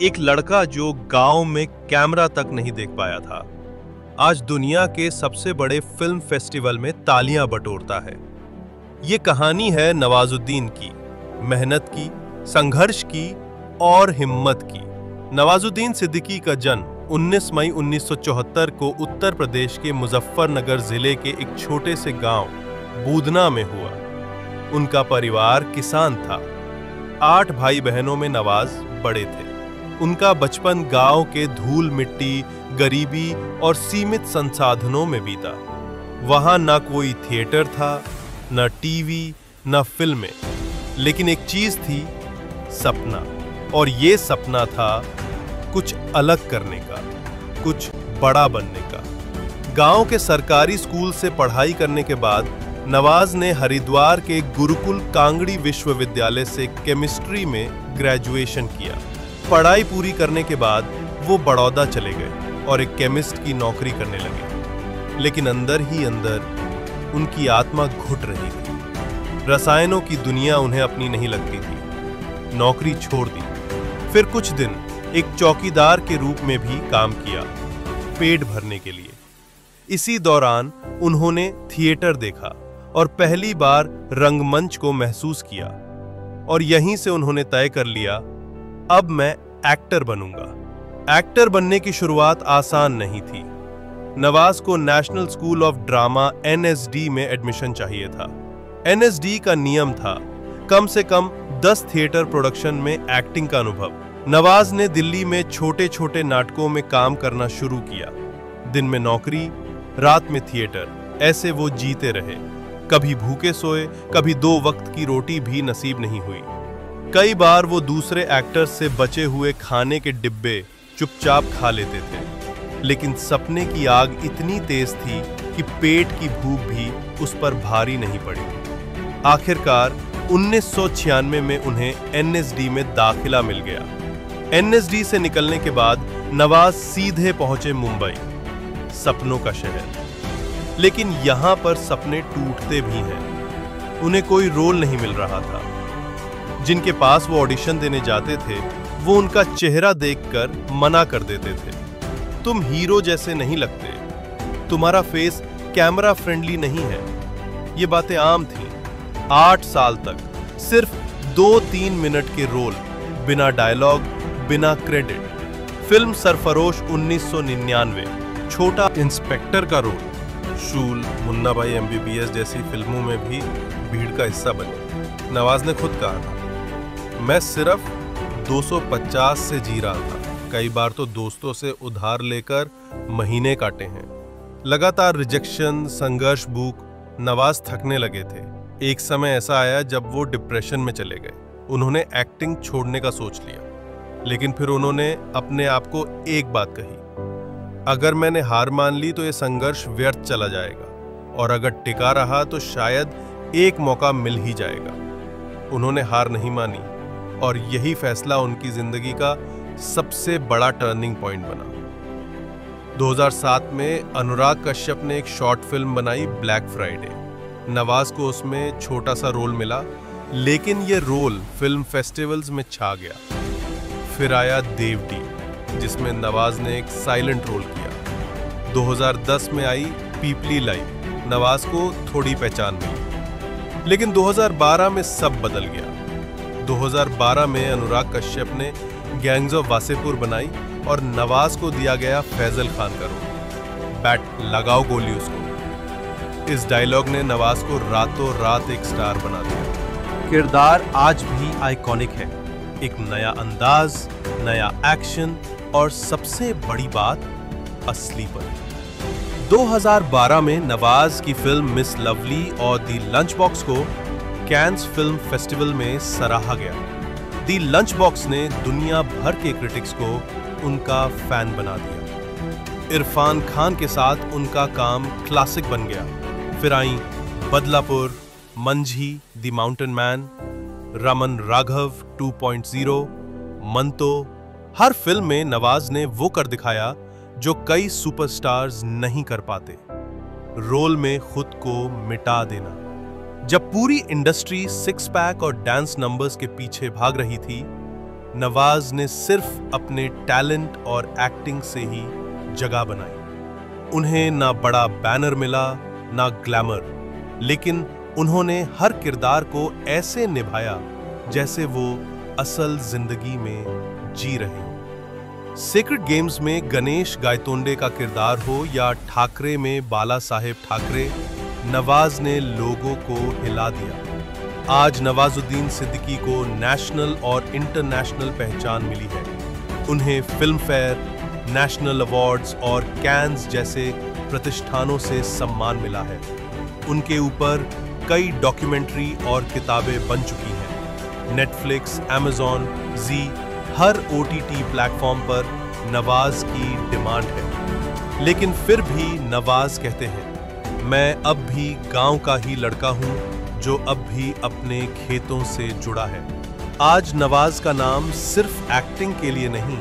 एक लड़का जो गांव में कैमरा तक नहीं देख पाया था, आज दुनिया के सबसे बड़े फिल्म फेस्टिवल में तालियां बटोरता है। ये कहानी है नवाजुद्दीन की, मेहनत की, संघर्ष की और हिम्मत की। नवाजुद्दीन सिद्दीकी का जन्म 19 मई 1974 को उत्तर प्रदेश के मुजफ्फरनगर जिले के एक छोटे से गांव बूदना में हुआ। उनका परिवार किसान था। 8 भाई बहनों में नवाज बड़े थे। उनका बचपन गांव के धूल मिट्टी, गरीबी और सीमित संसाधनों में बीता। वहां न कोई थिएटर था, न टीवी, न फिल्में, लेकिन एक चीज थी, सपना। और ये सपना था कुछ अलग करने का, कुछ बड़ा बनने का। गांव के सरकारी स्कूल से पढ़ाई करने के बाद नवाज ने हरिद्वार के गुरुकुल कांगड़ी विश्वविद्यालय से केमिस्ट्री में ग्रेजुएशन किया। पढ़ाई पूरी करने के बाद वो बड़ौदा चले गए और एक केमिस्ट की नौकरी करने लगे। लेकिन अंदर ही अंदर उनकी आत्मा घुट रही थी। रसायनों की दुनिया उन्हें अपनी नहीं लगती थी। नौकरी छोड़ दी। फिर कुछ दिन एक चौकीदार के रूप में भी काम किया, पेट भरने के लिए। इसी दौरान उन्होंने थिएटर देखा और पहली बार रंगमंच को महसूस किया। और यहीं से उन्होंने तय कर लिया, अब मैं एक्टर बनूंगा। एक्टर बनने की शुरुआत आसान नहीं थी। नवाज को national school of drama NSD में एडमिशन चाहिए था। NSD का नियम था कम से कम 10 थिएटर प्रोडक्शन में एक्टिंग का अनुभव। नवाज ने दिल्ली में छोटे छोटे नाटकों में काम करना शुरू किया। दिन में नौकरी, रात में थिएटर, ऐसे वो जीते रहे। कभी भूखे सोए, कभी 2 वक्त की रोटी भी नसीब नहीं हुई। कई बार वो दूसरे एक्टर्स से बचे हुए खाने के डिब्बे चुपचाप खा लेते थे। लेकिन सपने की आग इतनी तेज थी कि पेट की भूख भी उस पर भारी नहीं पड़ी। आखिरकार 1996 में उन्हें NSD में दाखिला मिल गया। NSD से निकलने के बाद नवाज सीधे पहुंचे मुंबई, सपनों का शहर। लेकिन यहां पर सपने टूटते भी हैं। उन्हें कोई रोल नहीं मिल रहा था। जिनके पास वो ऑडिशन देने जाते थे, वो उनका चेहरा देखकर मना कर देते थे। तुम हीरो जैसे नहीं लगते, तुम्हारा फेस कैमरा फ्रेंडली नहीं है। ये बातें आम थी। 8 साल तक सिर्फ 2-3 मिनट के रोल, बिना डायलॉग, बिना क्रेडिट। फिल्म सरफरोश 1999, छोटा इंस्पेक्टर का रोल। शूल, मुन्ना भाई MBBS जैसी फिल्मों में भी भीड़ का हिस्सा बने। नवाज ने खुद कहा था, मैं सिर्फ 250 से जी रहा था। कई बार तो दोस्तों से उधार लेकर महीने काटे हैं। लगातार रिजेक्शन, संघर्ष, भूख। नवाज थकने लगे थे। एक समय ऐसा आया जब वो डिप्रेशन में चले गए। उन्होंने एक्टिंग छोड़ने का सोच लिया। लेकिन फिर उन्होंने अपने आप को एक बात कही, अगर मैंने हार मान ली तो ये संघर्ष व्यर्थ चला जाएगा, और अगर टिका रहा तो शायद एक मौका मिल ही जाएगा। उन्होंने हार नहीं मानी और यही फैसला उनकी जिंदगी का सबसे बड़ा टर्निंग पॉइंट बना। 2007 में अनुराग कश्यप ने एक शॉर्ट फिल्म बनाई, ब्लैक फ्राइडे। नवाज को उसमें छोटा सा रोल मिला, लेकिन ये रोल फिल्म फेस्टिवल्स में छा गया। फिर आया देवटी, जिसमें नवाज ने एक साइलेंट रोल किया। 2010 में आई पीपली लाइव, नवाज को थोड़ी पहचान मिली। लेकिन 2012 में सब बदल गया। 2012 में अनुराग कश्यप ने गैंग्स ऑफ वासेपुर बनाई और नवाज को दिया गया फैजल खान का रोल। बैट लगाओ गोली उसको। इस डायलॉग ने नवाज को रातों रात एक स्टार बना दिया। किरदार आज भी आइकॉनिक है। एक नया अंदाज, नया एक्शन और सबसे बड़ी बात, असलीपन। 2012 में नवाज की फिल्म मिस लवली और दी लंच बॉक्स को कैन्स फिल्म फेस्टिवल में सराहा गया। दी लंच बॉक्स ने दुनिया भर के क्रिटिक्स को उनका फैन बना दिया। इरफान खान के साथ उनका काम क्लासिक बन गया। फिर आई Badlapur, Manjhi, the mountain man, Raman Raghav 2.0, Manto. हर फिल्म में नवाज ने वो कर दिखाया जो कई सुपरस्टार्स नहीं कर पाते, रोल में खुद को मिटा देना। जब पूरी इंडस्ट्री 6 पैक और डांस नंबर्स के पीछे भाग रही थी, नवाज ने सिर्फ अपने टैलेंट और एक्टिंग से ही जगह बनाई। उन्हें ना बड़ा बैनर मिला, ना ग्लैमर, लेकिन उन्होंने हर किरदार को ऐसे निभाया जैसे वो असल जिंदगी में जी रहे हो। सेक्रेड गेम्स में गणेश गायतोंडे का किरदार हो या ठाकरे में बाला साहेब ठाकरे, नवाज ने लोगों को हिला दिया। आज नवाजुद्दीन सिद्दीकी को नेशनल और इंटरनेशनल पहचान मिली है। उन्हें फिल्म फेयर, नेशनल अवार्ड्स और कैन्स जैसे प्रतिष्ठानों से सम्मान मिला है। उनके ऊपर कई डॉक्यूमेंट्री और किताबें बन चुकी हैं। नेटफ्लिक्स, अमेज़न, जी, हर OTT प्लेटफॉर्म पर नवाज की डिमांड है। लेकिन फिर भी नवाज कहते हैं, मैं अब भी गांव का ही लड़का हूं जो अब भी अपने खेतों से जुड़ा है। आज नवाज का नाम सिर्फ एक्टिंग के लिए नहीं,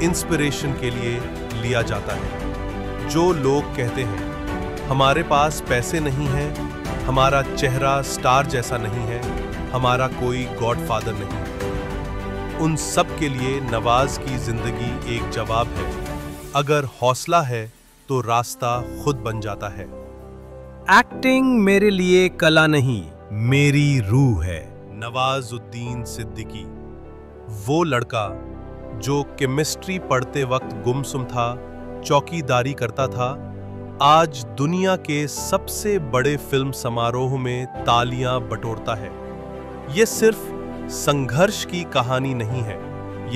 इंस्पिरेशन के लिए लिया जाता है। जो लोग कहते हैं हमारे पास पैसे नहीं हैं, हमारा चेहरा स्टार जैसा नहीं है, हमारा कोई गॉडफादर नहीं, उन सब के लिए नवाज की जिंदगी एक जवाब है। अगर हौसला है तो रास्ता खुद बन जाता है। एक्टिंग मेरे लिए कला नहीं, मेरी रूह है। नवाजुद्दीन सिद्दीकी, वो लड़का जो केमिस्ट्री पढ़ते वक्त गुमसुम था, चौकीदारी करता था, आज दुनिया के सबसे बड़े फिल्म समारोह में तालियां बटोरता है। ये सिर्फ संघर्ष की कहानी नहीं है,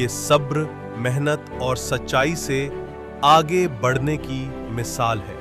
ये सब्र, मेहनत और सच्चाई से आगे बढ़ने की मिसाल है।